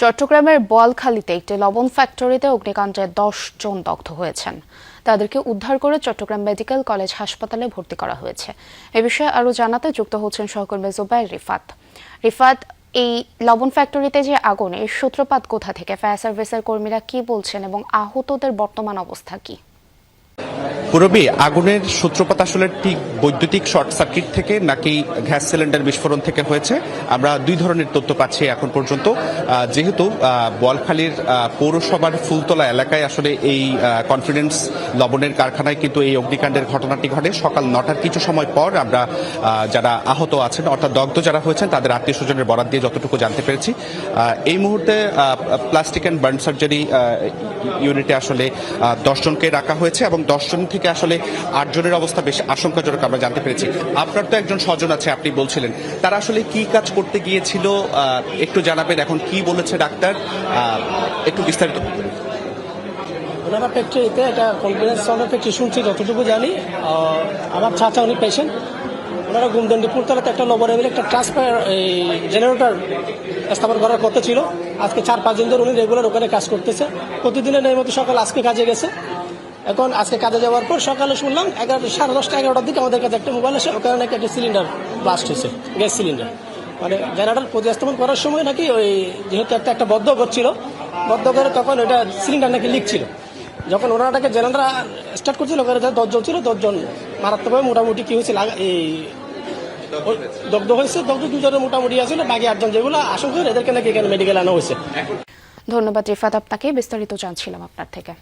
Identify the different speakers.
Speaker 1: চট্টগ্রামের বোয়ালখালীতে একটি লবণ ফ্যাক্টরিতে অগ্নিকাণ্ডে 10 জন দগ্ধ হয়েছেন। তাদেরকে উদ্ধার করে চট্টগ্রাম মেডিকেল কলেজ হাসপাতালে ভর্তি করা হয়েছে। এ বিষয়ে আরও জানাতে যুক্ত হচ্ছেন সহকর্মী জুবাইর রিফাত। রিফাত, এই লবণ ফ্যাক্টরিতে যে আগুন, এর সূত্রপাত কোথা থেকে? ফায়ার সার্ভিসের কর্মীরা কি বলছেন এবং আহতদের বর্তমান অবস্থা কি?
Speaker 2: পূরবী, আগুনের সূত্রপাত আসলে ঠিক বৈদ্যুতিক শর্ট সার্কিট থেকে নাকি গ্যাস সিলিন্ডার বিস্ফোরণ থেকে হয়েছে, আমরা দুই ধরনের তথ্য পাচ্ছি এখন পর্যন্ত। যেহেতু বোয়ালখালীর পৌরসভার ফুলতলা এলাকায় আসলে এই কনফিডেন্স লবণের কারখানায় কিন্তু এই অগ্নিকাণ্ডের ঘটনাটি ঘটে সকাল 9টার কিছু সময় পর। আমরা যারা আহত আছেন অর্থাৎ দগ্ধ যারা হয়েছেন তাদের আত্মীয় স্বজনের বরাত দিয়ে যতটুকু জানতে পেরেছি, এই মুহূর্তে প্লাস্টিক অ্যান্ড বার্ন সার্জারি ইউনিটে আসলে 10 জনকে রাখা হয়েছে এবং 10 জন থেকে আসলে 8 জনের অবস্থা বেশ আশঙ্কাজনক আমরা জানতে পেরেছি। আপনার তো একজন স্বজন আছে, আপনি বলছিলেন, তারা আসলে কি কাজ করতে গিয়েছিল একটু জানাবেন, এখন কি বলেছে ডাক্তার, একটু বিস্তারিত।
Speaker 3: ওনারা ফ্যাক্টরিতে একটা কনফিডেন্স ফ্যাক্টরি শুনছি, যতটুকু জানি। আমার চাচা উনি পেশেন্ট, ওনারা গুমদন্ডি পুরতলাতে একটা লবণের একটা ট্রান্সফার জেনারেটর স্থাপন করার কথা ছিল। আজকে 4-5 দিন ধরে উনি রেগুলার ওখানে কাজ করতেছে, প্রতিদিনের ন্যায় মতো সকাল আজকে কাজে গেছে। এখন আজকে কাজে যাওয়ার পর সকালে শুনলাম 10:30-11টার দিকে আমাদের কাছে একটা মোবাইল আসে, ওখানে নাকি একটা সিলিন্ডার ব্লাস্ট হয়েছে, গ্যাস সিলিন্ডার। মানে জেনারেটর প্রতিস্থাপন করার সময় নাকি ওই যেহেতু একটা বদ্ধ করছিল, বদ্ধ করে তখন ওইটা সিলিন্ডার নাকি লিক ছিল। যখন ওনারাটাকে জেনারেটর স্টার্ট করছিল, ওখানে 10 জন ছিল, 10 জন মারাত্মকভাবে মোটামুটি কি হয়েছে, এই দগ্ধ হয়েছে। দগ্ধ 2 জনের মোটামুটি আছে, বাকি 8 জন যেগুলো আশঙ্কা এদেরকে নাকি এখানে মেডিকেল আনা হয়েছে।
Speaker 1: ধন্যবাদ রিফাত, আপনাকে বিস্তারিত জানছিলাম আপনার থেকে।